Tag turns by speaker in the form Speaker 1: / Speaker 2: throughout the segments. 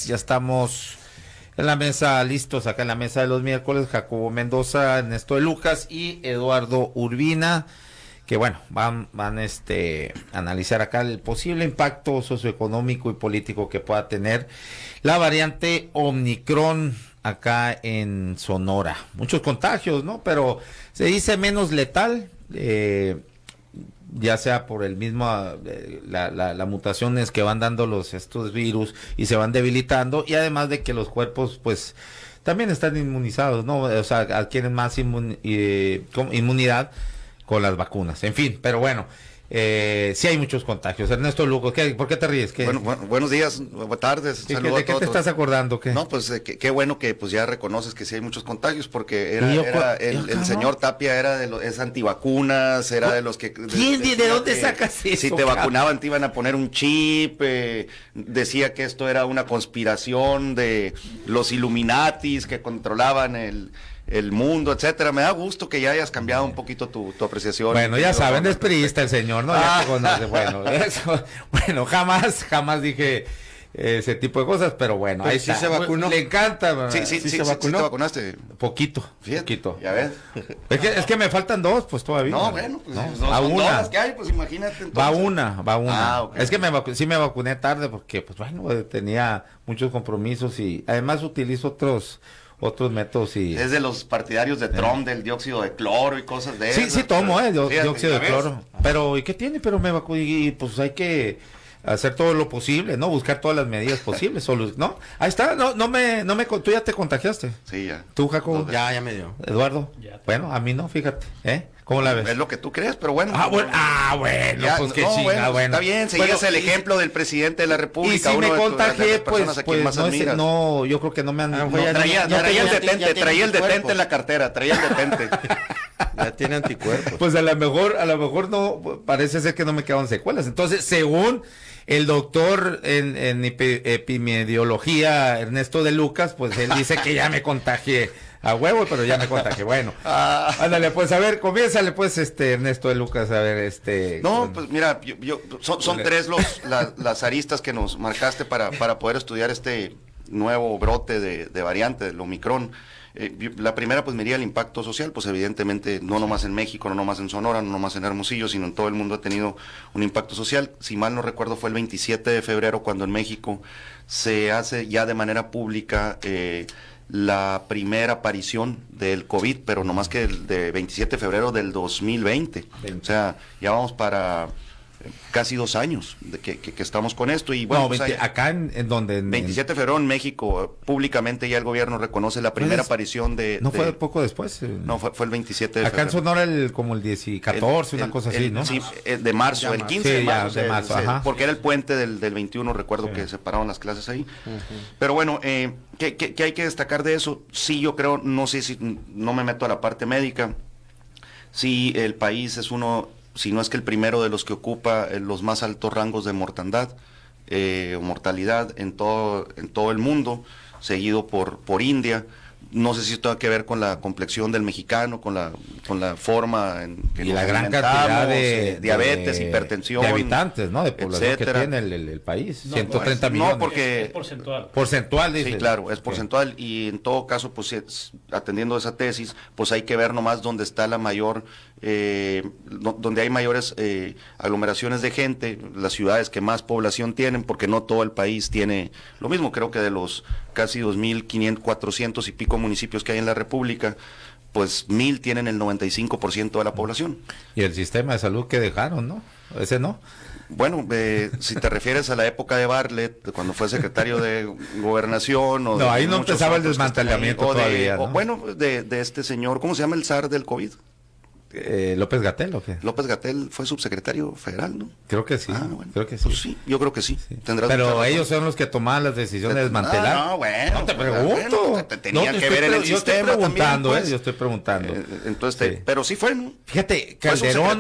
Speaker 1: Ya estamos en la mesa, listos acá en la mesa de los miércoles. Jacobo Mendoza, Ernesto de Lucas y Eduardo Urbina, que bueno, van a analizar acá el posible impacto socioeconómico y político que pueda tener la variante Omicron acá en Sonora. Muchos contagios, ¿no? Pero se dice menos letal, ya sea por el mismo la mutaciones que van dando estos virus y se van debilitando, y además de que los cuerpos pues también están inmunizados, ¿no? O sea, adquieren más inmunidad con las vacunas, en fin, pero bueno, sí hay muchos contagios. Ernesto Luco, ¿por qué te ríes?
Speaker 2: Bueno, buenos días, buenas tardes,
Speaker 1: saludos a todos. ¿De qué te estás acordando? ¿Qué?
Speaker 2: No, pues qué bueno que pues ya reconoces que sí hay muchos contagios, porque el señor Tapia es antivacunas, era de los que...
Speaker 1: ¿Quién? ¿De dónde sacas eso?
Speaker 2: Si te vacunaban te iban a poner un chip, decía que esto era una conspiración de los Illuminatis que controlaban el mundo, etcétera. Me da gusto que ya hayas cambiado un poquito tu apreciación.
Speaker 1: Bueno, ya saben, es priista el señor, ¿no? Ya te conoce. Bueno, jamás dije ese tipo de cosas, pero bueno,
Speaker 2: ahí sí se vacunó.
Speaker 1: Le encanta.
Speaker 2: Sí se vacunó. ¿Sí te vacunaste?
Speaker 1: Poquito.
Speaker 2: Ya ves.
Speaker 1: Es que me faltan dos, pues todavía.
Speaker 2: No, bueno, pues
Speaker 1: no, a una.
Speaker 2: Todas que hay, pues imagínate. Entonces.
Speaker 1: Va una.
Speaker 2: Okay.
Speaker 1: Es que sí me vacuné tarde porque, pues bueno, tenía muchos compromisos y además utilizo otros métodos y...
Speaker 2: Es de los partidarios de Trump, del dióxido de cloro y cosas de eso.
Speaker 1: Sí, tomo, dióxido de cloro. Pero, ¿y qué tiene? Pero me vacuné y pues hay que hacer todo lo posible, ¿no? Buscar todas las medidas posibles, ¿no? Ahí está, tú ya te contagiaste.
Speaker 2: Sí, ya.
Speaker 1: ¿Tú, Jacobo?
Speaker 3: Ya me dio.
Speaker 1: ¿Eduardo?
Speaker 3: Ya.
Speaker 1: Bueno, a mí no, fíjate, ¿Cómo la ves?
Speaker 2: Es lo que tú crees, pero bueno.
Speaker 1: Bueno,
Speaker 2: ya,
Speaker 1: pues qué
Speaker 2: bueno. Está bien, seguías el ejemplo del presidente de la República.
Speaker 1: Y si me contagié, pues
Speaker 2: no,
Speaker 1: yo creo que no me han...
Speaker 2: Traía el detente en la cartera, traía el detente.
Speaker 3: Ya tiene anticuerpos.
Speaker 1: Pues a lo mejor no, parece ser que no me quedaron secuelas. Entonces, según el doctor en epidemiología, Ernesto de Lucas, pues él dice que ya me contagié. A huevo, pero ya me contagié. Bueno, ándale, pues a ver, comiénzale pues Ernesto de Lucas, a ver,
Speaker 2: No, pues mira, son tres las aristas que nos marcaste para poder estudiar este nuevo brote de variante, del Omicron. La primera, pues, miría el impacto social, pues evidentemente no nomás en México, no nomás en Sonora, no nomás en Hermosillo, sino en todo el mundo ha tenido un impacto social. Si mal no recuerdo, fue el 27 de febrero cuando en México se hace ya de manera pública la primera aparición del COVID, pero nomás que el de 27 de febrero del 2020. O sea, ya vamos para casi 2 años de que estamos con esto. Y bueno,
Speaker 1: no, acá en donde...
Speaker 2: 27 de febrero en México, públicamente ya el gobierno reconoce la primera aparición de...
Speaker 1: ¿No fue poco después?
Speaker 2: No, fue el 27 de
Speaker 1: acá
Speaker 2: febrero.
Speaker 1: En Sonora como el 14, una cosa así, ¿no?
Speaker 2: Sí, de marzo, el 15 de marzo.
Speaker 1: De marzo, ajá.
Speaker 2: Porque era el puente del 21, recuerdo que separaron las clases ahí. Pero bueno, ¿qué hay que destacar de eso? Sí, yo creo, no sé si no me meto a la parte médica, sí, el país es uno... si no es que el primero de los que ocupa los más altos rangos de mortandad o mortalidad en todo el mundo, seguido por India. No sé si esto tiene que ver con la complexión del mexicano, con la forma en que
Speaker 1: y la gran cantidad de
Speaker 2: diabetes, hipertensión,
Speaker 1: de habitantes, ¿no? De población etcétera. Que tiene el país, 130 millones.
Speaker 2: No, porque
Speaker 3: es porcentual.
Speaker 1: Porcentual, dice.
Speaker 2: Sí, claro, es porcentual, y en todo caso, pues atendiendo esa tesis, pues hay que ver nomás dónde está la mayor, donde hay mayores aglomeraciones de gente, las ciudades que más población tienen, porque no todo el país tiene lo mismo. Creo que de los casi 2.500, 400 y pico municipios que hay en la República, pues 1,000 tienen el 95% de la población.
Speaker 1: Y el sistema de salud que dejaron, ¿no? Ese no.
Speaker 2: Bueno, si te refieres a la época de Bartlett, cuando fue secretario de Gobernación...
Speaker 1: no, ahí no empezaba el desmantelamiento todavía, ¿no?
Speaker 2: Bueno, de este señor, ¿cómo se llama el zar del COVID?
Speaker 1: ¿López Gatell o qué?
Speaker 2: López-Gatell fue subsecretario federal, ¿no?
Speaker 1: Creo que sí.
Speaker 2: Bueno,
Speaker 1: creo que sí.
Speaker 2: Pues sí, yo creo que sí.
Speaker 1: Pero ellos son los que tomaban las decisiones de desmantelar.
Speaker 2: No, bueno.
Speaker 1: No te pregunto.
Speaker 2: Bueno, tenía que ver en el sistema también.
Speaker 1: Yo estoy preguntando.
Speaker 2: Entonces, pero sí fue, ¿no?
Speaker 1: Fíjate, Calderón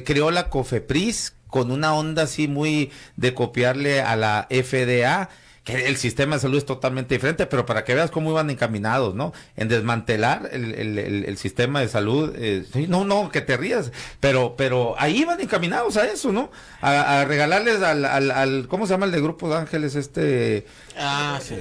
Speaker 1: creó la COFEPRIS con una onda así muy de copiarle a la FDA, que el sistema de salud es totalmente diferente, pero para que veas cómo iban encaminados, ¿no? En desmantelar el sistema de salud. Sí, no, que te rías, pero ahí iban encaminados a eso, ¿no? A regalarles al ¿cómo se llama el de Grupo de Ángeles? Sí.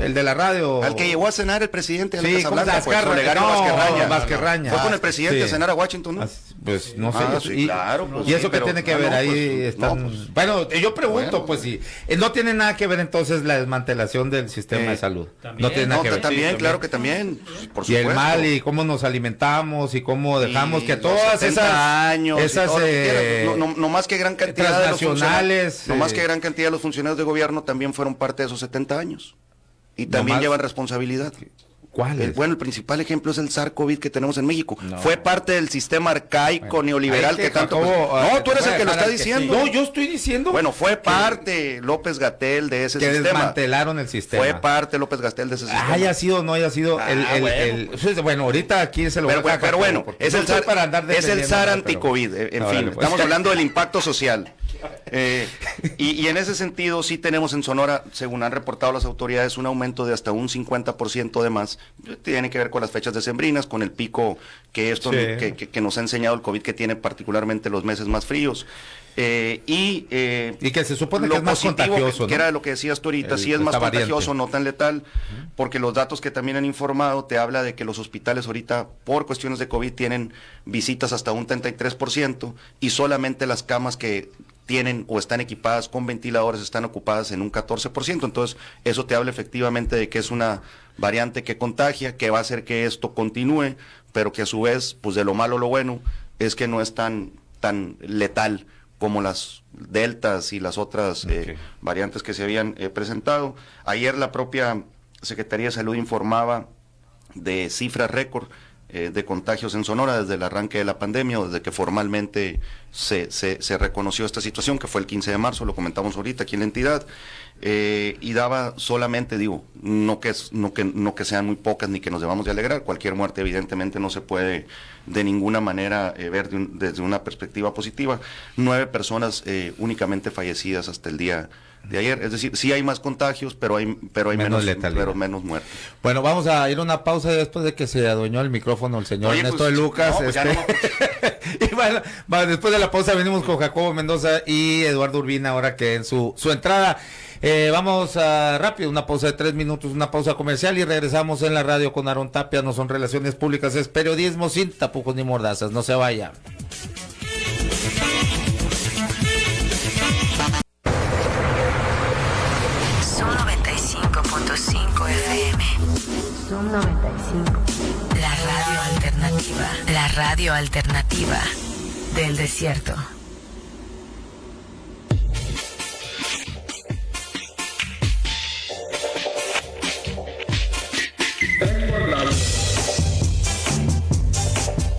Speaker 1: El de la radio.
Speaker 2: Al que llegó a cenar el presidente de la
Speaker 1: Sí,
Speaker 2: Casa
Speaker 1: ¿cómo
Speaker 2: Blanca,
Speaker 1: se llama?
Speaker 2: Olegario
Speaker 1: Vázquez-Raña.
Speaker 2: Fue con el presidente
Speaker 1: Sí.
Speaker 2: a cenar a Washington, ¿no?
Speaker 1: Pues no sé.
Speaker 2: Sí, claro. Pues,
Speaker 1: y eso
Speaker 2: sí,
Speaker 1: que
Speaker 2: pero-
Speaker 1: tiene que ver ahí
Speaker 2: pues,
Speaker 1: están.
Speaker 2: pues,
Speaker 1: bueno, yo pregunto,
Speaker 2: bueno.
Speaker 1: pues si no tiene nada que ver entonces la desmantelación del sistema de salud.
Speaker 4: También.
Speaker 1: No tiene nada
Speaker 2: no,
Speaker 1: que ver.
Speaker 2: también, claro que también, por
Speaker 1: Y
Speaker 2: supuesto.
Speaker 1: el mal y cómo nos alimentamos y cómo dejamos
Speaker 2: Y
Speaker 1: que
Speaker 2: los
Speaker 1: todas
Speaker 2: 70
Speaker 1: esas
Speaker 2: años y
Speaker 1: esas
Speaker 2: todo lo que quieras. No más que gran cantidad de los
Speaker 1: transnacionales,
Speaker 2: funcionarios, no más que gran cantidad de los funcionarios de gobierno también fueron parte de esos 70 años y también
Speaker 1: más-
Speaker 2: llevan responsabilidad.
Speaker 1: ¿cuáles?
Speaker 2: Bueno, el principal ejemplo es el SARS-CoV que tenemos en México.
Speaker 1: No.
Speaker 2: Fue parte del sistema arcaico
Speaker 1: Bueno,
Speaker 2: neoliberal
Speaker 1: ahí
Speaker 2: que tanto...
Speaker 1: Jacobo,
Speaker 2: no, tú eres
Speaker 1: voy a
Speaker 2: el que lo
Speaker 1: dejar
Speaker 2: está
Speaker 1: al
Speaker 2: diciendo.
Speaker 1: No, yo estoy diciendo
Speaker 2: Bueno, fue parte López Gatell de ese
Speaker 1: que
Speaker 2: sistema.
Speaker 1: desmantelaron el sistema.
Speaker 2: Fue parte López Gatell de ese sistema.
Speaker 1: haya sido o no haya sido bueno, ahorita aquí se lo voy a dejar,
Speaker 2: Pero bueno,
Speaker 1: porque
Speaker 2: es
Speaker 1: no
Speaker 2: el
Speaker 1: estoy
Speaker 2: SAR,
Speaker 1: para andar
Speaker 2: es el
Speaker 1: defendiendo
Speaker 2: SAR
Speaker 1: nada, pero-
Speaker 2: anti-COVID. En
Speaker 1: Ah,
Speaker 2: fin,
Speaker 1: vale, pues.
Speaker 2: estamos hablando del impacto social. Y en ese sentido sí tenemos en Sonora, según han reportado las autoridades, un aumento de hasta un 50% de más. Tiene que ver con las fechas decembrinas, con el pico que esto
Speaker 1: Sí.
Speaker 2: que nos ha enseñado el COVID, que tiene particularmente los meses más fríos. Y
Speaker 1: que se supone
Speaker 2: lo
Speaker 1: que es más
Speaker 2: positivo,
Speaker 1: contagioso,
Speaker 2: que
Speaker 1: ¿no?
Speaker 2: era lo que decías tú ahorita, sí es
Speaker 1: Esta
Speaker 2: más
Speaker 1: variante.
Speaker 2: contagioso, no tan letal, porque los datos que también han informado te habla de que los hospitales ahorita, por cuestiones de COVID, tienen visitas hasta un 33% y solamente las camas que tienen o están equipadas con ventiladores están ocupadas en un 14%. Entonces, eso te habla efectivamente de que es una variante que contagia, que va a hacer que esto continúe, pero que a su vez, pues de lo malo lo bueno, es que no es tan letal como las deltas y las otras variantes que se habían presentado. Ayer la propia Secretaría de Salud informaba de cifras récord de contagios en Sonora desde el arranque de la pandemia o desde que formalmente se reconoció esta situación, que fue el 15 de marzo, lo comentamos ahorita aquí en la entidad, y daba solamente, digo, no que sean muy pocas ni que nos debamos de alegrar, cualquier muerte evidentemente no se puede de ninguna manera ver desde una perspectiva positiva, 9 personas únicamente fallecidas hasta el día de ayer, es decir, sí hay más contagios, pero hay menos
Speaker 1: letalidad.
Speaker 2: pero menos muertes.
Speaker 1: Bueno, vamos a ir a una pausa después de que se adueñó el micrófono el señor
Speaker 2: Oye,
Speaker 1: Ernesto
Speaker 2: pues,
Speaker 1: de Lucas.
Speaker 2: no, pues ya no.
Speaker 1: Y bueno, después de la pausa venimos con Jacobo Mendoza y Eduardo Urbina, ahora que en su entrada. Vamos a rápido, una pausa de 3 minutos, una pausa comercial y regresamos en la radio con Aarón Tapia. No son relaciones públicas, es periodismo sin tapujos ni mordazas. No se vaya.
Speaker 5: Son 95.5 FM.
Speaker 6: Son 95.
Speaker 5: La radio alternativa. La radio alternativa del desierto.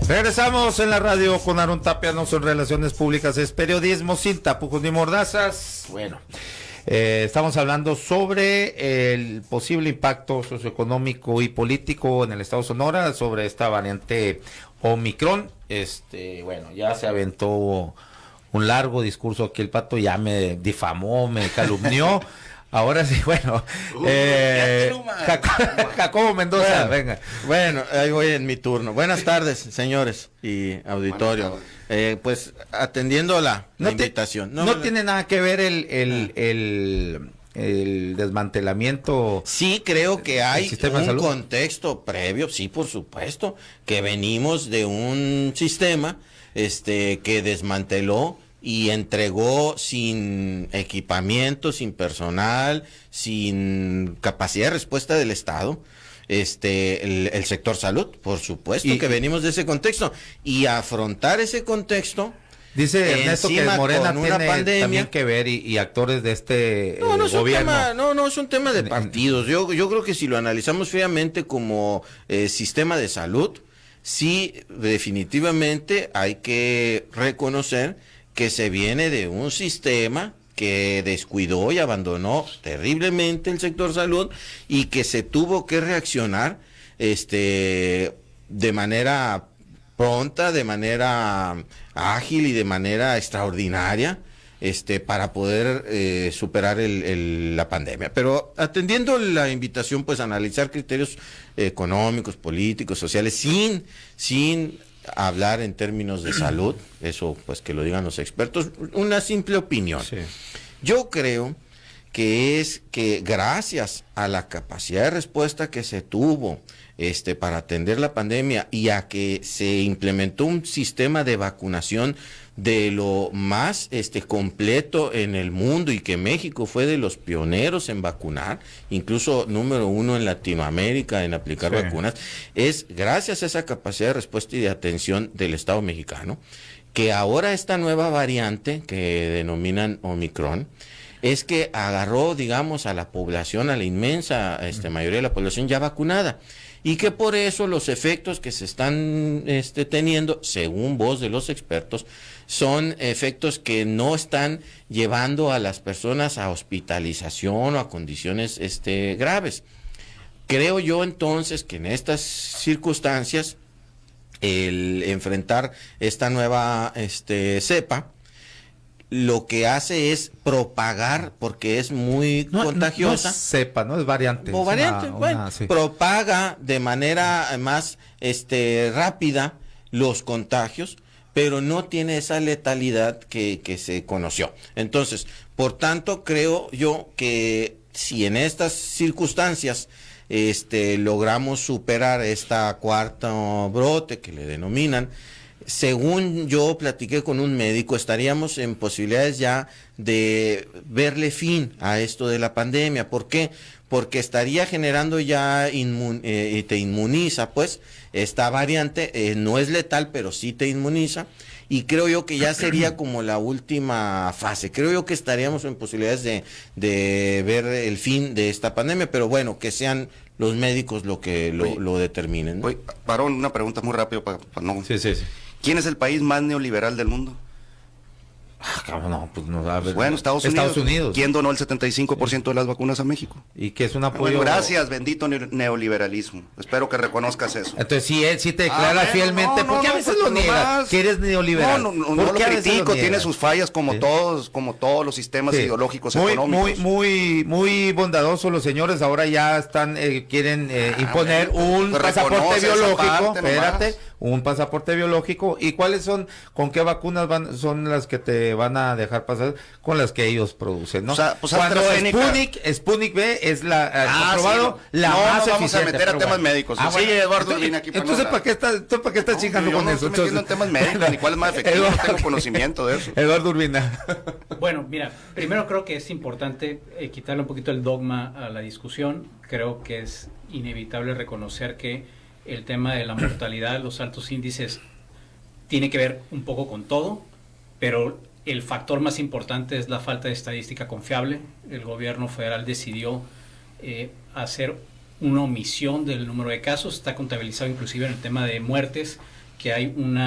Speaker 1: Regresamos en la radio con Aarón Tapia, no son relaciones públicas, es periodismo sin tapujos ni mordazas. Bueno, estamos hablando sobre el posible impacto socioeconómico y político en el estado de Sonora, sobre esta variante Omicron. Bueno, ya se aventó un largo discurso aquí, el Pato ya me difamó, me calumnió. Ahora sí, bueno, Jacobo Mendoza, venga.
Speaker 3: Bueno, ahí voy en mi turno. Buenas tardes, señores y auditorio. Pues atendiendo la invitación.
Speaker 1: No tiene nada que ver el desmantelamiento.
Speaker 3: Sí, creo que hay
Speaker 1: sistema de
Speaker 3: un
Speaker 1: salud.
Speaker 3: contexto previo, sí, por supuesto, que venimos de un sistema que desmanteló y entregó sin equipamiento, sin personal, sin capacidad de respuesta del Estado, el sector salud, por supuesto que venimos de ese contexto, y afrontar ese contexto.
Speaker 1: Dice Ernesto que
Speaker 3: encima
Speaker 1: Morena
Speaker 3: con una
Speaker 1: tiene
Speaker 3: pandemia.
Speaker 1: también que ver y actores de este
Speaker 3: No es
Speaker 1: gobierno.
Speaker 3: no es un tema de partidos. Yo creo que si lo analizamos fríamente como sistema de salud, sí, definitivamente hay que reconocer que se viene de un sistema que descuidó y abandonó terriblemente el sector salud y que se tuvo que reaccionar de manera pronta, de manera ágil y de manera extraordinaria para poder superar la pandemia. Pero atendiendo la invitación, pues analizar criterios económicos, políticos, sociales, sin hablar en términos de salud, eso pues que lo digan los expertos, una simple opinión. Sí. Yo creo que es que gracias a la capacidad de respuesta que se tuvo para atender la pandemia y a que se implementó un sistema de vacunación de lo más completo en el mundo y que México fue de los pioneros en vacunar, incluso número 1 en Latinoamérica en aplicar vacunas, es gracias a esa capacidad de respuesta y de atención del Estado mexicano, que ahora esta nueva variante que denominan Omicron, es que agarró, digamos, a la población, a la inmensa mayoría de la población ya vacunada, y que por eso los efectos que se están teniendo, según voz de los expertos, son efectos que no están llevando a las personas a hospitalización o a condiciones graves. Creo yo entonces que en estas circunstancias el enfrentar esta nueva cepa lo que hace es propagar, porque es muy contagiosa.
Speaker 1: No es cepa, no es variante.
Speaker 3: O variante, sí. Propaga de manera más rápida los contagios, pero no tiene esa letalidad que se conoció. Entonces, por tanto, creo yo que si en estas circunstancias logramos superar esta cuarta brote que le denominan, según yo platiqué con un médico, estaríamos en posibilidades ya de verle fin a esto de la pandemia. ¿Por qué? Porque estaría generando ya te inmuniza, pues, esta variante, no es letal, pero sí te inmuniza, y creo yo que ya sería como la última fase. Creo yo que estaríamos en posibilidades de ver el fin de esta pandemia, pero bueno, que sean los médicos lo que lo determinen, ¿no?
Speaker 2: Oye, Barón, una pregunta muy rápido para no...
Speaker 1: Sí.
Speaker 2: ¿Quién es el país más neoliberal del mundo?
Speaker 1: No, pues no sabes.
Speaker 2: Bueno, Estados Unidos. ¿Quién donó el 75% de las vacunas a México?
Speaker 1: Y que es un apoyo.
Speaker 2: Bueno, gracias, bendito neoliberalismo. Espero que reconozcas eso.
Speaker 1: Entonces sí te declara fielmente, porque a veces lo niegas, que eres neoliberal.
Speaker 2: No lo critico, tiene sus fallas como todos los sistemas ideológicos económicos.
Speaker 1: Muy bondadosos los señores, ahora ya están quieren imponer un pasaporte biológico, un pasaporte biológico. ¿Y cuáles son, con qué vacunas son las que te van a dejar pasar? Con las que ellos producen, ¿no?
Speaker 2: O sea, pues
Speaker 1: cuando Sputnik V es la comprobado la más eficiente.
Speaker 2: Vamos a meter a temas médicos. Eduardo Urbina aquí.
Speaker 1: Entonces, ¿para qué estás chingando con eso?
Speaker 2: No estoy metiendo en temas médicos, ni cuál es más efectivo, no tengo conocimiento de eso.
Speaker 1: Eduardo Urbina.
Speaker 4: Bueno, mira, primero creo que es importante quitarle un poquito el dogma a la discusión. Creo que es inevitable reconocer que el tema de la mortalidad, los altos índices, tiene que ver un poco con todo, pero el factor más importante es la falta de estadística confiable. El gobierno federal decidió hacer una omisión del número de casos. Está contabilizado inclusive en el tema de muertes, que hay un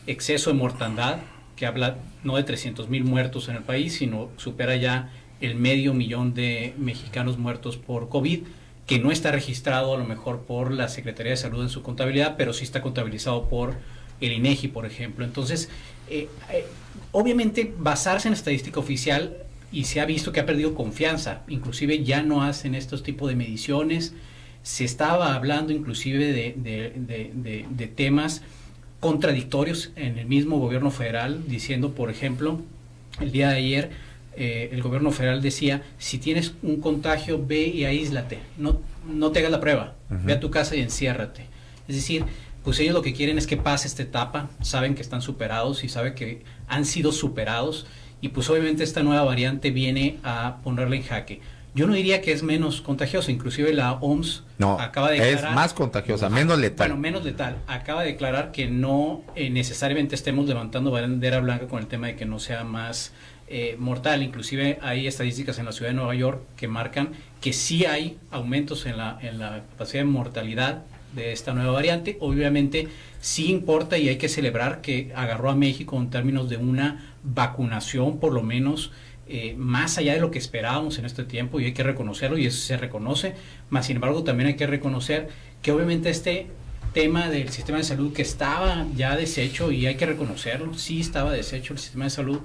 Speaker 4: exceso de mortandad, que habla no de 300,000 muertos en el país, sino supera ya el 500,000 de mexicanos muertos por COVID, que no está registrado a lo mejor por la Secretaría de Salud en su contabilidad, pero sí está contabilizado por el INEGI, por ejemplo. Entonces, obviamente, basarse en estadística oficial, y se ha visto que ha perdido confianza, inclusive ya no hacen estos tipos de mediciones. Se estaba hablando inclusive de temas contradictorios en el mismo gobierno federal, diciendo, por ejemplo, el día de ayer, el gobierno federal decía, si tienes un contagio, ve y aíslate, no te hagas la prueba, ve a tu casa y enciérrate. Es decir, pues ellos lo que quieren es que pase esta etapa, saben que están superados y saben que han sido superados, y pues obviamente esta nueva variante viene a ponerla en jaque. Yo no diría que es menos contagiosa, inclusive la OMS acaba de declarar...
Speaker 1: es más contagiosa, menos letal.
Speaker 4: Bueno, menos letal. Acaba de declarar que no necesariamente estemos levantando bandera blanca con el tema de que no sea más mortal. Inclusive hay estadísticas en la ciudad de Nueva York que marcan que sí hay aumentos en la capacidad de mortalidad de esta nueva variante. Obviamente sí importa y hay que celebrar que agarró a México en términos de una vacunación por lo menos más allá de lo que esperábamos en este tiempo, y hay que reconocerlo, y eso se reconoce. Más sin embargo, también hay que reconocer que obviamente este tema del sistema de salud, que estaba ya deshecho, y hay que reconocerlo, sí estaba deshecho el sistema de salud,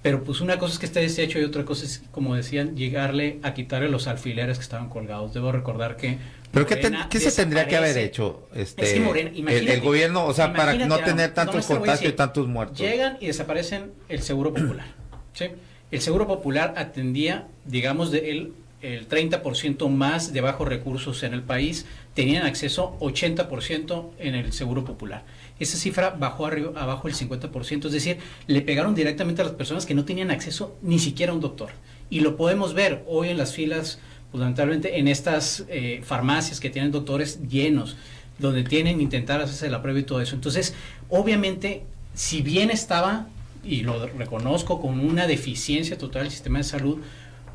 Speaker 4: pero pues una cosa es que esté deshecho y otra cosa es, como decían, llegarle a quitarle los alfileres que estaban colgados. Debo recordar que
Speaker 1: ¿Pero qué se tendría que haber hecho
Speaker 4: es que Morena,
Speaker 1: el gobierno, o sea, para no tener tantos contagios y tantos muertos?
Speaker 4: Llegan y desaparecen el Seguro Popular, ¿sí? El Seguro Popular atendía, digamos, el 30% más de bajos recursos en el país, tenían acceso 80% en el Seguro Popular. Esa cifra bajó abajo el 50%, es decir, le pegaron directamente a las personas que no tenían acceso ni siquiera a un doctor. Y lo podemos ver hoy en las filas, fundamentalmente en estas farmacias que tienen doctores llenos, donde tienen que intentar hacerse la prueba y todo eso. Entonces, obviamente, si bien estaba, y lo reconozco, con una deficiencia total del sistema de salud,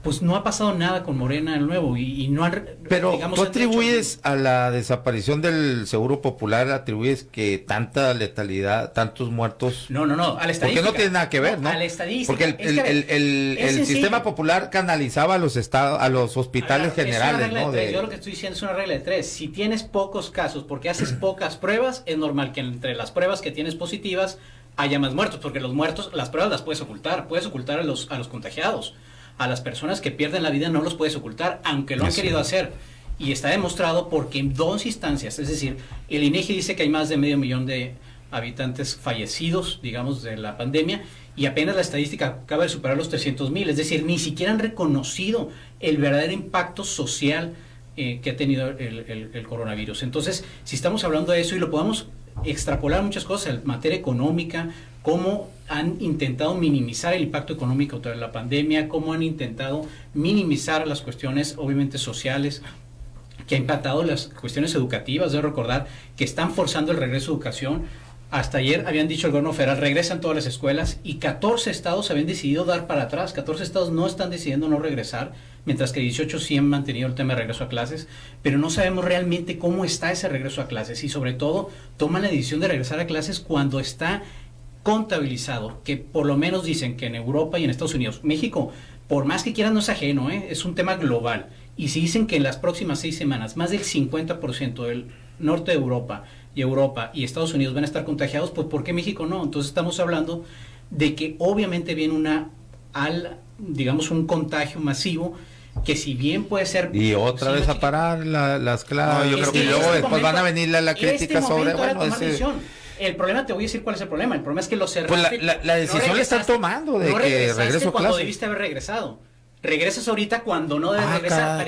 Speaker 4: pues no ha pasado nada con Morena el nuevo y no han...
Speaker 1: Pero
Speaker 4: digamos,
Speaker 1: tú atribuyes a la desaparición del Seguro Popular, atribuyes que tanta letalidad, tantos muertos...
Speaker 4: No, a la estadística.
Speaker 1: Porque no tiene nada que ver, ¿no?
Speaker 4: A la estadística.
Speaker 1: Porque el sistema popular canalizaba a los hospitales generales, ¿no?
Speaker 4: Yo lo que estoy diciendo es una regla de 3. Si tienes pocos casos porque haces pocas pruebas, es normal que entre las pruebas que tienes positivas haya más muertos, porque los muertos, las pruebas las puedes ocultar a los contagiados. A las personas que pierden la vida no los puedes ocultar, aunque lo han querido hacer. Y está demostrado porque en 2 instancias, es decir, el INEGI dice que hay más de 500,000 de habitantes fallecidos, digamos, de la pandemia, y apenas la estadística acaba de superar los 300,000, es decir, ni siquiera han reconocido el verdadero impacto social que ha tenido el coronavirus. Entonces, si estamos hablando de eso y lo podemos extrapolar muchas cosas en materia económica, cómo han intentado minimizar el impacto económico de la pandemia, cómo han intentado minimizar las cuestiones obviamente sociales, que ha impactado las cuestiones educativas. Debo recordar que están forzando el regreso a educación. Hasta ayer habían dicho el gobierno federal, regresan todas las escuelas, y 14 estados habían decidido dar para atrás. 14 estados no están decidiendo no regresar, mientras que 18 sí han mantenido el tema de regreso a clases, pero no sabemos realmente cómo está ese regreso a clases, y sobre todo toman la decisión de regresar a clases cuando está contabilizado, que por lo menos dicen que en Europa y en Estados Unidos. México, por más que quieran, no es ajeno, es un tema global, y si dicen que en las próximas 6 semanas más del 50% del norte de Europa y Estados Unidos van a estar contagiados, pues ¿por qué México no? Entonces estamos hablando de que obviamente viene digamos un contagio masivo, que si bien puede ser...
Speaker 1: Y otra vez a parar las clases, no, yo creo que luego después van a venir la crítica sobre... Bueno,
Speaker 4: el problema, te voy a decir cuál es el problema. El problema es que lo cerraste.
Speaker 1: Pues la decisión la están tomando de que regreso a
Speaker 4: cuando debiste haber regresado. Regresas ahorita cuando no debes regresar.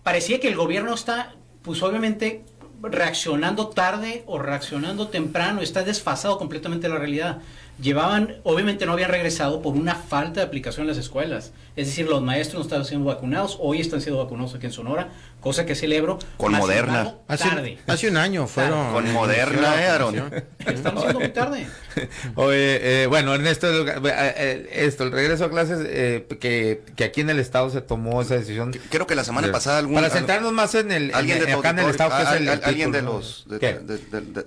Speaker 4: Parecía que el gobierno está, pues obviamente, reaccionando tarde o reaccionando temprano. Está desfasado completamente de la realidad. Obviamente no habían regresado por una falta de aplicación en las escuelas. Es decir, los maestros no estaban siendo vacunados. Hoy están siendo vacunados aquí en Sonora, cosa que celebro.
Speaker 2: Con Moderna.
Speaker 3: Hace un año fueron.
Speaker 2: Con Moderna, Aaron.
Speaker 4: Estamos siendo muy tarde.
Speaker 1: Oye, bueno, Ernesto, el regreso a clases, que aquí en el estado se tomó esa decisión.
Speaker 2: Creo que la semana pasada
Speaker 1: para centrarnos más en acá en el estado,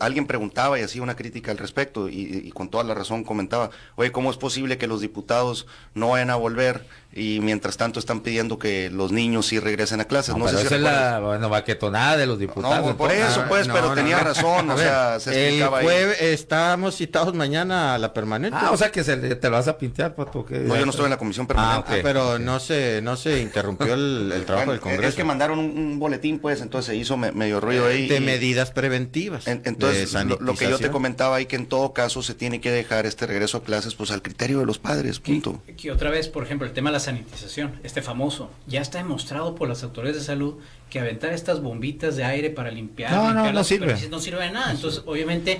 Speaker 2: alguien preguntaba y hacía una crítica al respecto, y con toda la razón comentaba, oye, ¿cómo es posible que los diputados no vayan a volver y mientras tanto están pidiendo que los niños sí regresen a clases?
Speaker 1: No sé si esa es la baquetonada de los diputados.
Speaker 2: No, por eso, pues, pero tenía razón, o sea, se explicaba ahí.
Speaker 3: Estamos citados mañana a la permanente.
Speaker 1: O sea que te lo vas a pintar, Pato.
Speaker 2: No, yo no estoy en la comisión permanente.
Speaker 3: Pero no se interrumpió el trabajo del Congreso.
Speaker 2: Es que mandaron un boletín, pues, entonces se hizo medio ruido ahí.
Speaker 3: De medidas preventivas.
Speaker 2: Entonces, lo que yo te comentaba ahí, que en todo caso se tiene que dejar este regreso a clases, pues, al criterio de los padres, punto.
Speaker 4: Que otra vez, por ejemplo, el tema de la sanitización, famoso, ya está demostrado por las autoridades de salud que aventar estas bombitas de aire para limpiar
Speaker 1: no sirve.
Speaker 4: No sirve de nada. Entonces, obviamente,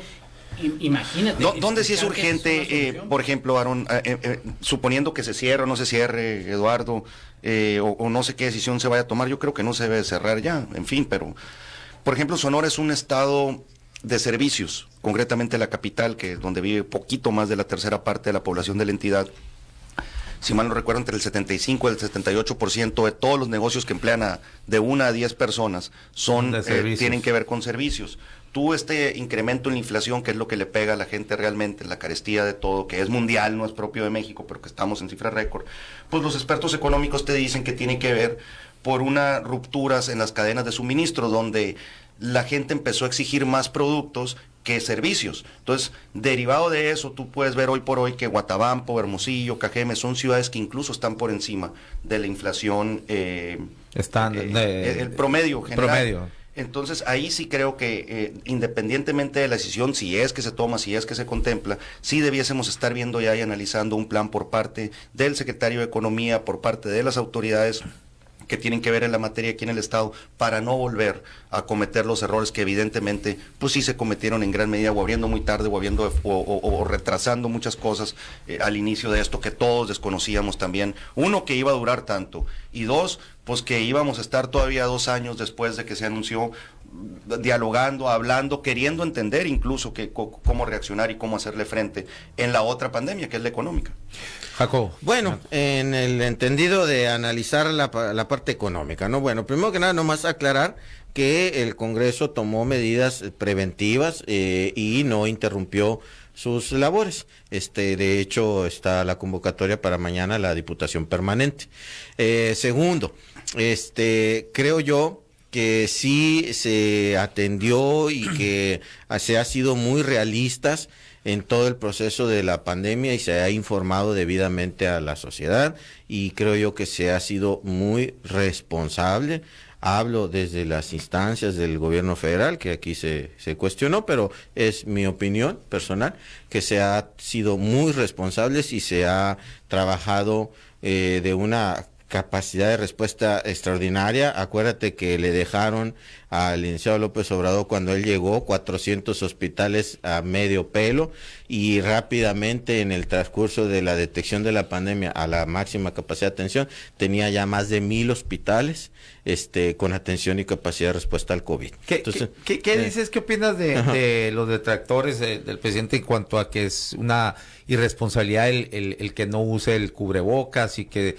Speaker 4: imagínate.
Speaker 2: ¿Dónde sí es urgente, por ejemplo, Aaron, suponiendo que se cierre o no se cierre, Eduardo, o no sé qué decisión se vaya a tomar? Yo creo que no se debe cerrar ya, en fin, pero, por ejemplo, Sonora es un estado de servicios, concretamente la capital, que es donde vive poquito más de la tercera parte de la población de la entidad. Si mal no recuerdo, entre el 75 y el 78% de todos los negocios que emplean de 1 a 10 personas tienen que ver con servicios. Tú, este incremento en la inflación, que es lo que le pega a la gente realmente, la carestía de todo, que es mundial, no es propio de México, pero que estamos en cifra récord, pues los expertos económicos te dicen que tiene que ver por unas rupturas en las cadenas de suministro, donde la gente empezó a exigir más productos que servicios. Entonces, derivado de eso, tú puedes ver hoy por hoy que Guatabampo, Hermosillo, Cajeme son ciudades que incluso están por encima de la inflación, el promedio general.
Speaker 1: Promedio.
Speaker 2: Entonces, ahí sí creo que independientemente de la decisión, si es que se toma, si es que se contempla, sí debiésemos estar viendo ya y analizando un plan por parte del secretario de Economía, por parte de las autoridades que tienen que ver en la materia aquí en el Estado, para no volver a cometer los errores que evidentemente pues sí se cometieron en gran medida, o abriendo muy tarde, o retrasando muchas cosas al inicio de esto, que todos desconocíamos también. Uno, que iba a durar tanto, y dos, pues que íbamos a estar todavía 2 años después de que se anunció, dialogando, hablando, queriendo entender incluso cómo reaccionar y cómo hacerle frente en la otra pandemia, que es la económica.
Speaker 1: Jacobo.
Speaker 3: Bueno, en el entendido de analizar la parte económica, ¿no? Bueno, primero que nada, nomás aclarar que el Congreso tomó medidas preventivas y no interrumpió sus labores. De hecho, está la convocatoria para mañana la Diputación Permanente. Segundo, creo yo que sí se atendió y que se ha sido muy realistas en todo el proceso de la pandemia y se ha informado debidamente a la sociedad, y creo yo que se ha sido muy responsable. Hablo desde las instancias del gobierno federal, que aquí se cuestionó, pero es mi opinión personal, que se ha sido muy responsables y se ha trabajado de una capacidad de respuesta extraordinaria. Acuérdate que le dejaron al licenciado López Obrador, cuando él llegó, 400 hospitales a medio pelo, y rápidamente, en el transcurso de la detección de la pandemia a la máxima capacidad de atención, tenía ya más de 1,000 hospitales con atención y capacidad de respuesta al COVID.
Speaker 1: ¿Qué dices? ¿Qué opinas de los detractores del presidente en cuanto a que es una irresponsabilidad el que no use el cubrebocas, y que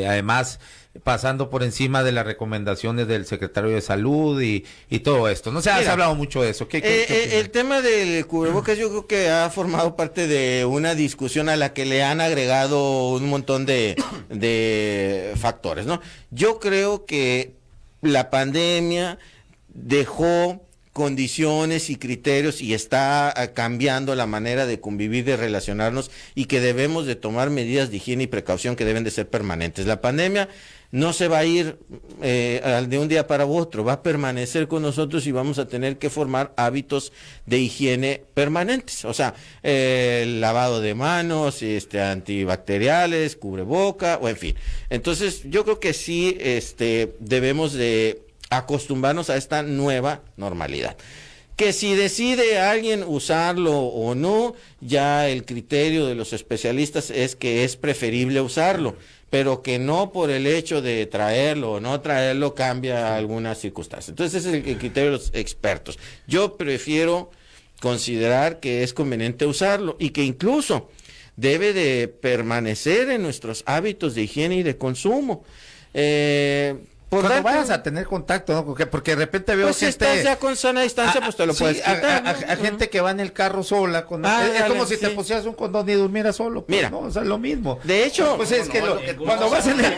Speaker 1: además pasando por encima de las recomendaciones del secretario de Salud y todo esto? No sé, has hablado mucho de eso.
Speaker 3: El tema del cubrebocas yo creo que ha formado parte de una discusión a la que le han agregado un montón de factores, ¿no? Yo creo que la pandemia dejó condiciones y criterios y está cambiando la manera de convivir, de relacionarnos, y que debemos de tomar medidas de higiene y precaución que deben de ser permanentes. La pandemia no se va a ir de un día para otro, va a permanecer con nosotros y vamos a tener que formar hábitos de higiene permanentes, o sea, lavado de manos, antibacteriales, cubreboca, o en fin. Entonces, yo creo que sí debemos de acostumbrarnos a esta nueva normalidad. Que si decide alguien usarlo o no, ya el criterio de los especialistas es que es preferible usarlo, pero que no por el hecho de traerlo o no traerlo cambia algunas circunstancias. Entonces ese es el criterio de los expertos. Yo prefiero considerar que es conveniente usarlo, y que incluso debe de permanecer en nuestros hábitos de higiene y de consumo.
Speaker 1: Cuando vayas a tener contacto, ¿no? Porque de repente veo
Speaker 3: pues si estás ya con sana distancia, pues te lo puedes quitar.
Speaker 1: A gente que va en el carro sola, es como si te pusieras un condón y durmieras solo. Pues, mira, no, o sea, es lo mismo.
Speaker 3: De hecho,
Speaker 1: pues es que cuando vas en el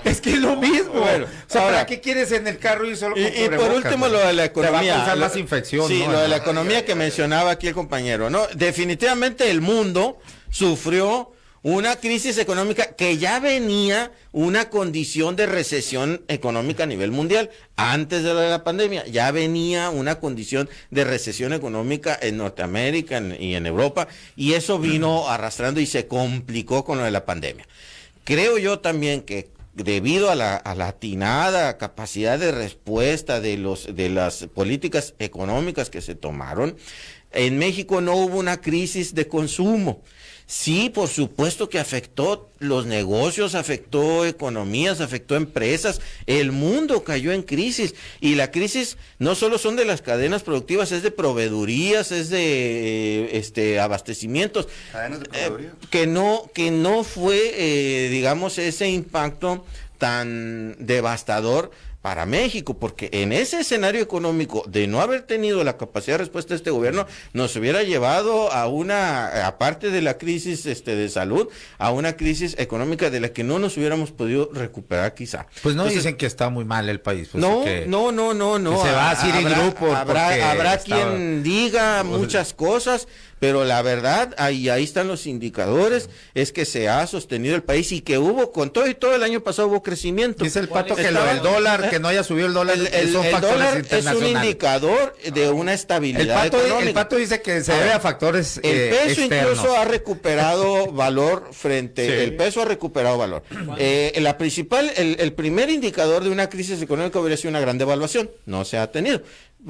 Speaker 1: es que es lo mismo. Bueno, o sea, ¿para qué quieres en el carro ir solo con
Speaker 3: y por último, lo de la economía.
Speaker 1: Te va a causar más infección.
Speaker 3: Sí, ¿no? Lo de la economía que mencionaba aquí el compañero, ¿no? Definitivamente el mundo sufrió una crisis económica que ya venía una condición de recesión económica a nivel mundial. Antes de la pandemia ya venía una condición de recesión económica en Norteamérica y en Europa, y eso vino arrastrando y se complicó con lo de la pandemia. Creo yo también que debido a la atinada capacidad de respuesta de las políticas económicas que se tomaron, en México no hubo una crisis de consumo. Sí, por supuesto que afectó los negocios, afectó economías, afectó empresas, el mundo cayó en crisis, y la crisis no solo son de las cadenas productivas, es de proveedurías, es de abastecimientos.
Speaker 2: ¿Cadenas de proveeduría?
Speaker 3: Que no fue, digamos, ese impacto tan devastador para México, porque en ese escenario económico de no haber tenido la capacidad de respuesta de este gobierno, nos hubiera llevado a una, aparte de la crisis de salud, a una crisis económica de la que no nos hubiéramos podido recuperar quizá.
Speaker 1: Pues no. Entonces, dicen que está muy mal el país. Pues
Speaker 3: no.
Speaker 1: Que se va a Citigroup.
Speaker 3: Habrá quien diga muchas cosas, pero la verdad, ahí están los indicadores, es que se ha sostenido el país y que hubo, con todo y todo el año pasado hubo crecimiento.
Speaker 1: Dice el Pato que el dólar, que no haya subido el dólar,
Speaker 3: el dólar es un indicador de una estabilidad económica.
Speaker 1: El Pato dice que se debe a factores
Speaker 3: el peso
Speaker 1: externos.
Speaker 3: Incluso ha recuperado valor el peso ha recuperado valor. La principal, el primer indicador de una crisis económica hubiera sido una gran devaluación, no se ha tenido.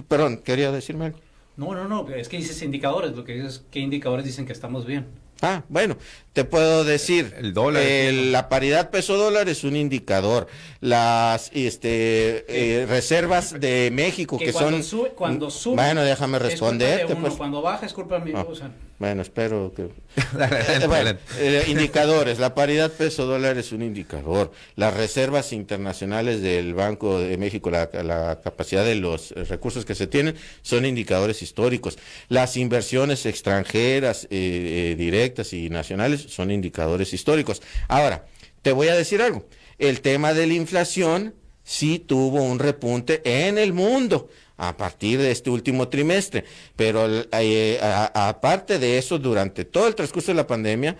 Speaker 3: Perdón, quería decirme algo.
Speaker 4: No, es que dices indicadores, lo que dices, ¿qué indicadores dicen que estamos bien?
Speaker 3: Bueno, te puedo decir,
Speaker 1: el dólar,
Speaker 3: la paridad peso-dólar es un indicador, las reservas de México que son...
Speaker 4: Cuando sube,
Speaker 3: bueno, déjame responderte.
Speaker 4: Pues. Cuando baja es culpa mía.
Speaker 3: Bueno, espero que... indicadores, la paridad peso-dólar es un indicador, las reservas internacionales del Banco de México, la capacidad de los recursos que se tienen, son indicadores históricos, las inversiones extranjeras directas y nacionales son indicadores históricos. Ahora, te voy a decir algo, el tema de la inflación sí tuvo un repunte en el mundo a partir de este último trimestre, pero aparte de eso, durante todo el transcurso de la pandemia,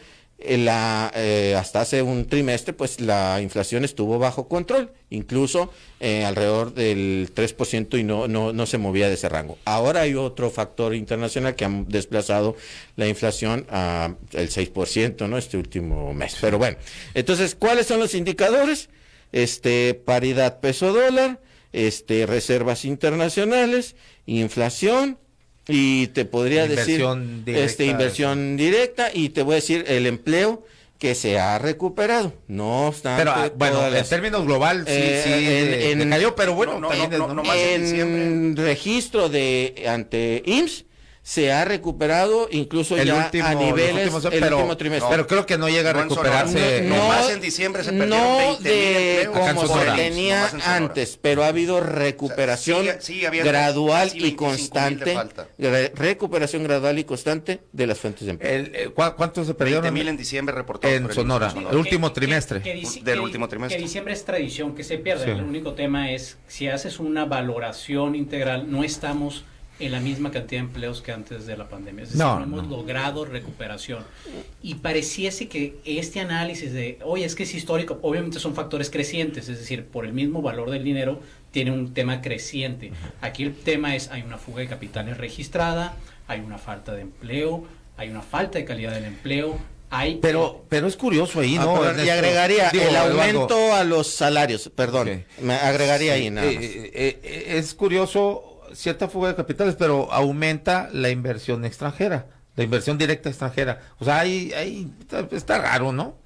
Speaker 3: hasta hace un trimestre, pues la inflación estuvo bajo control, incluso alrededor del 3% y no se movía de ese rango. Ahora hay otro factor internacional que ha desplazado la inflación al 6%, ¿no? Este último mes. Pero bueno, entonces, ¿cuáles son los indicadores? Paridad peso-dólar, reservas internacionales, inflación, y te podría decir inversión directa, y te voy a decir el empleo que se ha recuperado, no obstante.
Speaker 1: Pero bueno, en términos global sí cayó, pero bueno,
Speaker 3: en registro ante IMSS se ha recuperado incluso a niveles el último trimestre.
Speaker 1: Pero creo que no llega a recuperarse.
Speaker 2: Más en diciembre se perdieron 20,000 empleos.
Speaker 3: Como se tenía antes, pero ha habido recuperación gradual y constante. Recuperación gradual y constante de las fuentes de empleo.
Speaker 1: ¿Cuánto se perdieron?
Speaker 2: 20,000 en diciembre reportados
Speaker 1: en Sonora. El último trimestre.
Speaker 2: Del último trimestre.
Speaker 4: Que diciembre es tradición, que se pierde. Sí. El único tema es, si haces una valoración integral, no estamos en la misma cantidad de empleos que antes de la pandemia. Es decir, no hemos logrado recuperación. Y pareciese que este análisis de, oye, es que es histórico, obviamente son factores crecientes, es decir, por el mismo valor del dinero, tiene un tema creciente. Aquí el tema es, hay una fuga de capitales registrada, hay una falta de empleo, hay una falta de calidad del empleo.
Speaker 1: Pero es curioso ahí, ¿no?
Speaker 3: Y agregaría el aumento a los salarios, perdón, me agregaría ahí nada más.
Speaker 1: Es curioso cierta fuga de capitales, pero aumenta la inversión extranjera, la inversión directa extranjera. O sea, ahí está raro, ¿no?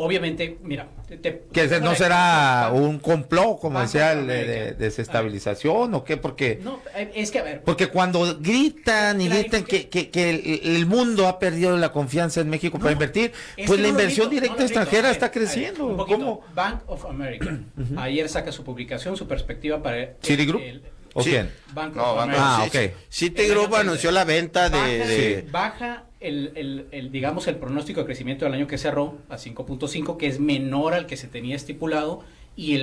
Speaker 4: Obviamente, mira...
Speaker 1: que no será un complot, como decía, de desestabilización, o qué, porque...
Speaker 4: No, es que a ver...
Speaker 1: Porque cuando gritan que el mundo ha perdido la confianza en México para invertir, pues la inversión directa extranjera está creciendo.
Speaker 4: ¿Cómo? Bank of America. Ayer saca su publicación, su perspectiva para...
Speaker 1: ¿Citigroup? ¿O quién?
Speaker 4: Bank of America.
Speaker 3: Citigroup anunció la venta
Speaker 4: baja digamos el pronóstico de crecimiento del año que cerró a 5.5, que es menor al que se tenía estipulado, y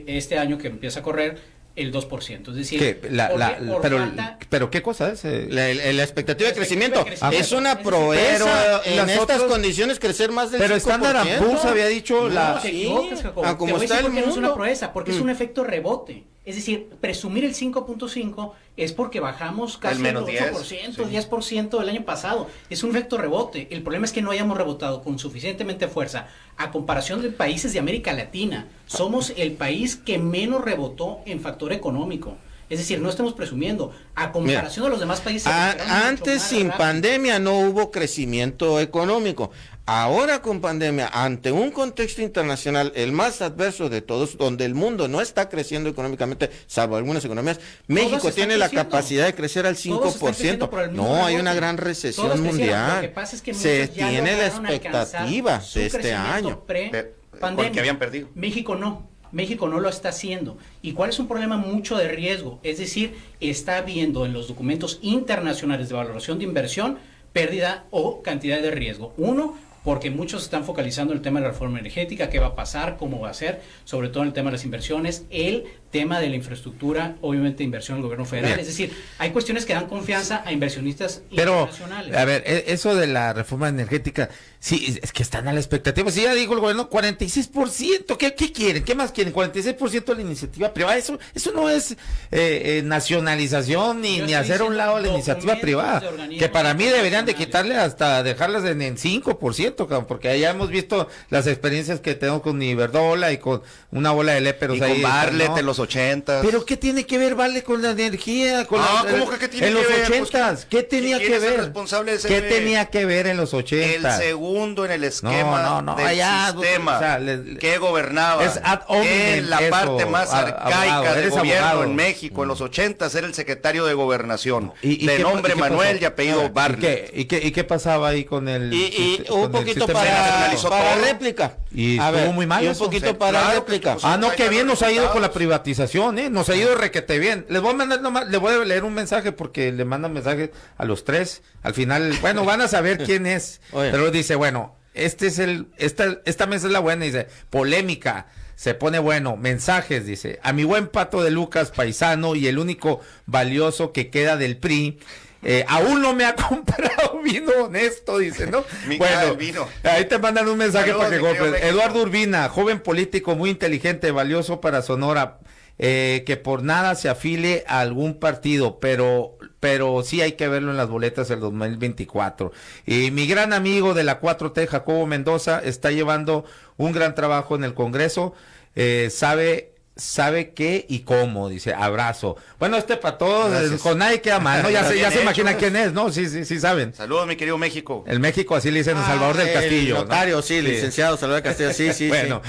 Speaker 4: este año que empieza a correr el 2%, es decir,
Speaker 1: pero qué cosa es
Speaker 3: la expectativa de crecimiento es una proeza en estas condiciones crecer más del 5%.
Speaker 1: Pero Standard & Poor's había dicho
Speaker 4: como está el mundo, no es una proeza, porque es un efecto rebote. Es decir, presumir el 5.5 es porque bajamos casi el 8%, 10% del año pasado. Es un efecto rebote. El problema es que no hayamos rebotado con suficientemente fuerza. A comparación de países de América Latina, somos el país que menos rebotó en factor económico. Es decir, no estamos presumiendo. A comparación de los demás países...
Speaker 3: Antes, sin pandemia, no hubo crecimiento económico. Ahora con pandemia, ante un contexto internacional, el más adverso de todos, donde el mundo no está creciendo económicamente, salvo algunas economías, México tiene la capacidad de crecer al 5%. No, hay una gran recesión mundial.
Speaker 4: Lo que pasa es que
Speaker 3: se tiene la expectativa de este año.
Speaker 2: Porque habían perdido.
Speaker 4: México no. México no lo está haciendo. ¿Y cuál es un problema mucho de riesgo? Es decir, está habiendo en los documentos internacionales de valoración de inversión pérdida o cantidad de riesgo. Uno, porque muchos están focalizando en el tema de la reforma energética, qué va a pasar, cómo va a ser, sobre todo en el tema de las inversiones, el tema de la infraestructura, obviamente inversión del gobierno federal. Bien. Es decir, hay cuestiones que dan confianza a inversionistas internacionales.
Speaker 1: A ver, eso de la reforma energética, sí, es que están a la expectativa. Si ya dijo el gobierno, 46%, ¿qué quieren? ¿Qué más quieren? 46% de la iniciativa privada. Eso no es nacionalización ni hacer a un lado la iniciativa privada. Que para mí deberían de quitarle hasta dejarlas en 5%. Porque ya hemos visto las experiencias que tenemos con Iberdrola y con una bola de léperos
Speaker 2: y
Speaker 1: ahí.
Speaker 2: Con Barlet, ¿no? En los 80s.
Speaker 1: Pero ¿qué tiene que ver Barlet con la energía?
Speaker 2: ¿Cómo que tiene
Speaker 1: en
Speaker 2: que
Speaker 1: los
Speaker 2: ver?
Speaker 1: 80s? Pues, ¿qué tenía que ver?
Speaker 2: Responsable de
Speaker 1: ¿Qué tenía que ver en los 80s?
Speaker 2: El segundo en el esquema del sistema, o sea, que gobernaba,
Speaker 1: es ad hominem,
Speaker 2: en la
Speaker 1: eso,
Speaker 2: parte más arcaica del gobierno
Speaker 1: abogado.
Speaker 2: En México. En los 80s era el secretario de Gobernación, de nombre Manuel y apellido Barlet.
Speaker 1: ¿Y qué pasaba ahí con el
Speaker 3: un poquito para réplica.
Speaker 1: Y estuvo muy mal.
Speaker 3: Y un poquito para réplica.
Speaker 1: Qué bien nos ha ido con la privatización, nos ha ido requete bien. Les voy a mandar nomás, les voy a leer un mensaje porque le mandan mensajes a los tres. Al final, bueno, van a saber quién es. Pero dice, bueno, esta mesa es la buena, dice, polémica. Se pone bueno, mensajes, dice, a mi buen Pato de Lucas, paisano y el único valioso que queda del PRI. Aún no me ha comprado vino honesto, dice, ¿no? Bueno, vino. Ahí te mandan un mensaje para que compres. Eduardo Urbina, joven político muy inteligente, valioso para Sonora, que por nada se afile a algún partido, pero sí hay que verlo en las boletas del 2024. Y mi gran amigo de la 4T, Jacobo Mendoza, está llevando un gran trabajo en el Congreso, sabe qué y cómo, dice, abrazo. Bueno, para todos, con nadie queda mal, ¿no? Ya se imagina quién es, ¿no? Sí saben.
Speaker 2: Saludos, mi querido México.
Speaker 1: El México, así le dicen a Salvador del Castillo.
Speaker 3: El notario, ¿no? Sí, licenciado Salvador del Castillo, sí. Bueno,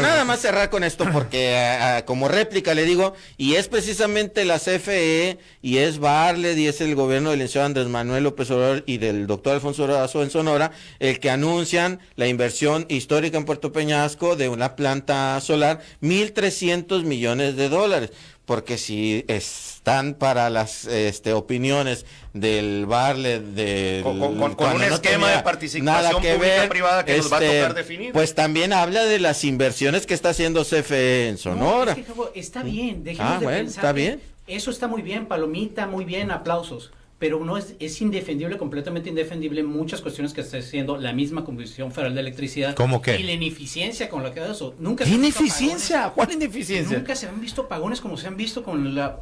Speaker 3: nada más cerrar con esto, porque como réplica le digo, y es precisamente la CFE, y es Barlet, y es el gobierno del licenciado Andrés Manuel López Obrador y del doctor Alfonso Durazo en Sonora, el que anuncian la inversión histórica en Puerto Peñasco de una planta solar, 1.300 millones de dólares, porque si están para las opiniones del Barlet
Speaker 2: con un esquema de participación pública privada que nos va a tocar definir,
Speaker 3: pues también habla de las inversiones que está haciendo CFE en Sonora.
Speaker 4: No, es que, está bien, dejemos de pensar.
Speaker 3: Está bien.
Speaker 4: Eso está muy bien, palomita, muy bien, aplausos. Pero no es indefendible, completamente indefendible muchas cuestiones que está haciendo la misma Comisión Federal de Electricidad.
Speaker 1: ¿Cómo qué?
Speaker 4: Y la ineficiencia con la que da eso. Nunca
Speaker 1: ¿Qué ineficiencia? ¿Cuál ineficiencia?
Speaker 4: Nunca se han visto apagones como se han visto con la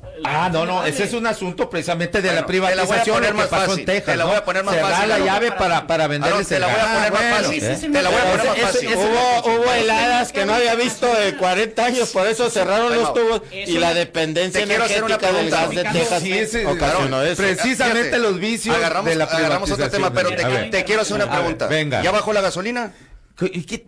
Speaker 1: ese es un asunto precisamente de la privatización
Speaker 2: que pasó en Texas. Te la voy a poner más fácil.
Speaker 1: Cerrar la llave para venderles
Speaker 2: el gas. Te la voy a poner más fácil. Te la voy a poner más fácil.
Speaker 3: Hubo heladas que no había visto de 40 años, por eso cerraron los tubos y la dependencia energética del gas de Texas ocasionó eso.
Speaker 1: Precisamente los vicios.
Speaker 2: Agarramos otro tema, pero te quiero hacer una pregunta.
Speaker 1: Venga.
Speaker 2: ¿Ya bajó la gasolina?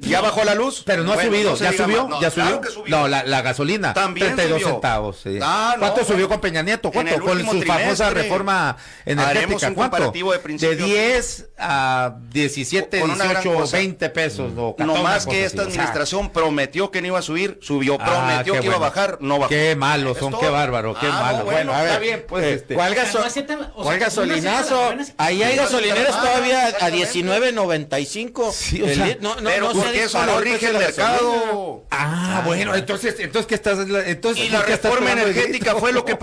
Speaker 2: ¿Ya bajó la luz?
Speaker 1: Pero no ha subido, ¿ya subió? ¿Ya subió?
Speaker 2: Claro que subió.
Speaker 1: No, la gasolina,
Speaker 2: también
Speaker 1: 32
Speaker 2: subió.
Speaker 1: Centavos. Sí.
Speaker 2: ¿Cuánto
Speaker 1: subió con Peña Nieto? ¿Cuánto? Con su famosa reforma energética. ¿Cuánto? De 10 a 17, 18, 20 pesos.
Speaker 2: No más que esta administración prometió que no iba a subir, subió. Prometió que iba a bajar, no bajó.
Speaker 1: Qué malos son, qué bárbaro, qué malo.
Speaker 2: Bueno, a ver,
Speaker 1: está bien, pues.
Speaker 3: ¿Cuál gasolinazo? Ahí hay gasolineras todavía a 19.95.
Speaker 1: Sí, o sea,
Speaker 2: pero porque eso lo rige el mercado.
Speaker 1: Bueno, entonces ¿qué estás?
Speaker 2: Y la reforma energética fue lo que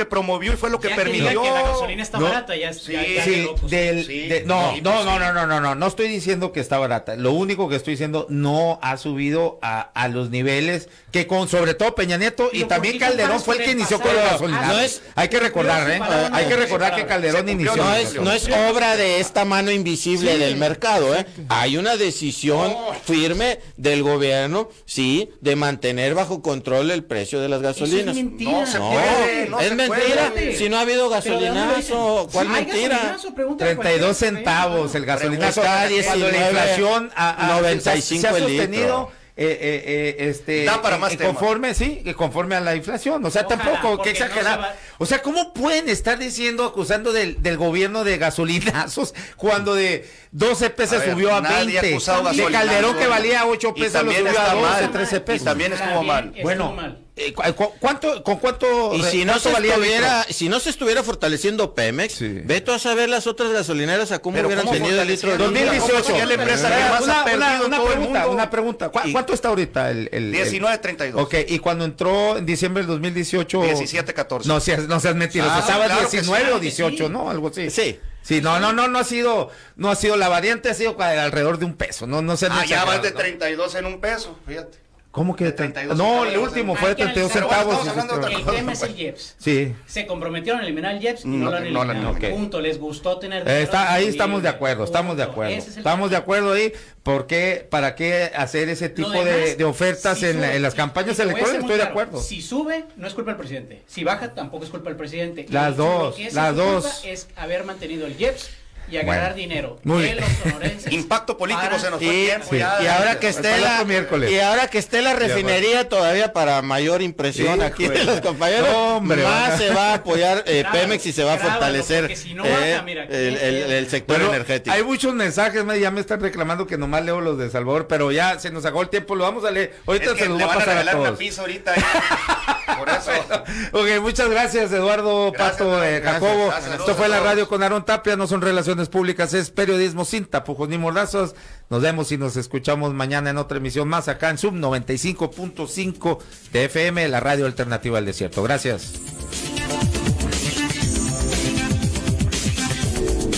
Speaker 2: promovió y fue lo que permitió.
Speaker 4: Que la gasolina está barata,
Speaker 1: no estoy diciendo que está barata. Lo único que estoy diciendo, no ha subido a los niveles que sobre todo Peña Nieto y también Calderón fue el que inició con la gasolina. Hay que recordar, hay que recordar que Calderón inició.
Speaker 3: No es obra de esta mano invisible del mercado, Hay una decisión firme del gobierno, de mantener bajo control el precio de las gasolinas.
Speaker 4: Eso es mentira.
Speaker 3: Es mentira. Si no ha habido gasolinazo, ¿cuál mentira?
Speaker 1: 32 centavos el gasolinazo.
Speaker 3: Está a
Speaker 1: cuando la inflación
Speaker 3: 95
Speaker 1: se ha sostenido
Speaker 2: Da para más
Speaker 1: conforme, sí, conforme a la inflación. O sea,
Speaker 4: Ojalá,
Speaker 1: tampoco, que
Speaker 4: porque no
Speaker 1: exagerar.
Speaker 4: se va-
Speaker 1: O sea, ¿cómo pueden estar acusando del gobierno de gasolinazos cuando de 12 pesos
Speaker 2: A ver,
Speaker 1: subió a
Speaker 2: nadie ha
Speaker 1: 20?
Speaker 2: acusado
Speaker 1: De
Speaker 2: gasolinazo.
Speaker 1: Calderón que valía 8
Speaker 2: Y
Speaker 1: pesos lo
Speaker 2: también
Speaker 1: subió a
Speaker 2: está
Speaker 1: 12,
Speaker 2: mal.
Speaker 1: 13
Speaker 2: Y
Speaker 1: pesos.
Speaker 2: también estuvo
Speaker 4: También
Speaker 2: mal.
Speaker 4: estuvo
Speaker 1: Bueno,
Speaker 4: mal.
Speaker 1: ¿con cuánto?
Speaker 3: Y si no,
Speaker 1: cuánto
Speaker 3: se
Speaker 1: valía el litro?
Speaker 3: estuviera, si no se estuviera fortaleciendo Pemex,
Speaker 1: Sí.
Speaker 3: ve tú a saber las otras gasolineras a cómo
Speaker 2: Pero
Speaker 3: hubieran
Speaker 2: ¿cómo
Speaker 3: tenido el litro de
Speaker 2: fortalecieron?
Speaker 1: 2018.
Speaker 2: ¿Cómo es la empresa que más ha perdido en todo el mundo?
Speaker 1: Una pregunta.
Speaker 2: Y-
Speaker 1: ¿Cuánto está ahorita el
Speaker 2: 19.32.
Speaker 1: Ok, y cuando entró en diciembre del 2018.
Speaker 2: 17.14.
Speaker 1: No seas mentiroso.
Speaker 2: Ah,
Speaker 1: Estaba
Speaker 2: claro que
Speaker 1: 19
Speaker 2: sí.
Speaker 1: o 18,
Speaker 4: Sí.
Speaker 1: ¿no? Algo así.
Speaker 3: Sí.
Speaker 1: Sí, no ha sido la variante, ha sido alrededor de un peso. No se
Speaker 2: Ya vas de 32 en un peso, fíjate.
Speaker 1: ¿Cómo que de
Speaker 2: 32
Speaker 1: No, el
Speaker 2: centavos.
Speaker 1: último
Speaker 4: Hay
Speaker 1: fue de
Speaker 4: que
Speaker 1: 32
Speaker 4: analizar.
Speaker 1: centavos.
Speaker 2: Pero bueno, estamos hablando de
Speaker 4: El
Speaker 2: otra
Speaker 4: tema es
Speaker 2: cosa,
Speaker 4: el IEPS.
Speaker 1: Sí.
Speaker 4: Se comprometieron a eliminar el IEPS y
Speaker 2: No,
Speaker 4: no lo han
Speaker 2: no lo han
Speaker 4: eliminado.
Speaker 2: eliminado.
Speaker 4: Punto. Les gustó tener dinero
Speaker 1: Ahí
Speaker 4: disponible.
Speaker 1: estamos de acuerdo, estamos de
Speaker 4: Punto.
Speaker 1: acuerdo.
Speaker 4: Ese es el
Speaker 1: Estamos de
Speaker 4: tema.
Speaker 1: acuerdo ahí, porque ¿para qué hacer ese tipo
Speaker 4: Lo demás,
Speaker 1: de ofertas
Speaker 4: si
Speaker 1: en
Speaker 4: sube,
Speaker 1: las
Speaker 4: y
Speaker 1: campañas
Speaker 4: te voy a ser
Speaker 1: electorales?
Speaker 4: muy
Speaker 1: Estoy de
Speaker 4: claro,
Speaker 1: acuerdo.
Speaker 4: Si sube, no es culpa del presidente. Si baja, tampoco es culpa del presidente.
Speaker 1: Las
Speaker 4: Lo
Speaker 1: dos,
Speaker 4: que es
Speaker 1: las
Speaker 4: su culpa
Speaker 1: dos.
Speaker 4: es haber mantenido el IEPS y agarrar
Speaker 1: Bueno,
Speaker 4: dinero
Speaker 1: muy
Speaker 4: de
Speaker 1: bien.
Speaker 4: los sonorenses.
Speaker 2: Impacto político
Speaker 4: para-
Speaker 2: se nos fue el
Speaker 3: Y,
Speaker 2: tiempo.
Speaker 1: sí.
Speaker 2: ya.
Speaker 3: y ahora que
Speaker 1: Para
Speaker 3: esté
Speaker 1: el
Speaker 3: la
Speaker 1: otro miércoles.
Speaker 3: y ahora que esté la refinería todavía para mayor impresión
Speaker 1: Híjole.
Speaker 3: aquí de los compañeros,
Speaker 1: No, hombre,
Speaker 3: más
Speaker 1: van a-
Speaker 3: se va a apoyar
Speaker 4: Grábalo,
Speaker 3: Pemex y se va a
Speaker 4: grábalo,
Speaker 3: fortalecer
Speaker 4: porque si no baja, mira,
Speaker 3: el sector
Speaker 1: Bueno,
Speaker 3: energético.
Speaker 1: hay muchos mensajes, ya me están reclamando que nomás leo los de Salvador, pero ya se nos acabó el tiempo, lo vamos a leer. Ahorita
Speaker 2: Es que
Speaker 1: se los
Speaker 2: le
Speaker 1: voy a
Speaker 2: van a
Speaker 1: pasar a
Speaker 2: regalar una
Speaker 1: todos.
Speaker 2: pizza ahorita. Por eso.
Speaker 1: Ok, muchas gracias, Eduardo,
Speaker 2: Gracias,
Speaker 1: Pato,
Speaker 2: gracias,
Speaker 1: Jacobo.
Speaker 2: gracias,
Speaker 1: Esto fue la
Speaker 2: saludos.
Speaker 1: radio con Aarón Tapia, no son relaciones públicas, es periodismo sin tapujos ni mordazos. Nos vemos y nos escuchamos mañana en otra emisión más acá en Sub 95.5 de FM, la radio alternativa del desierto. Gracias.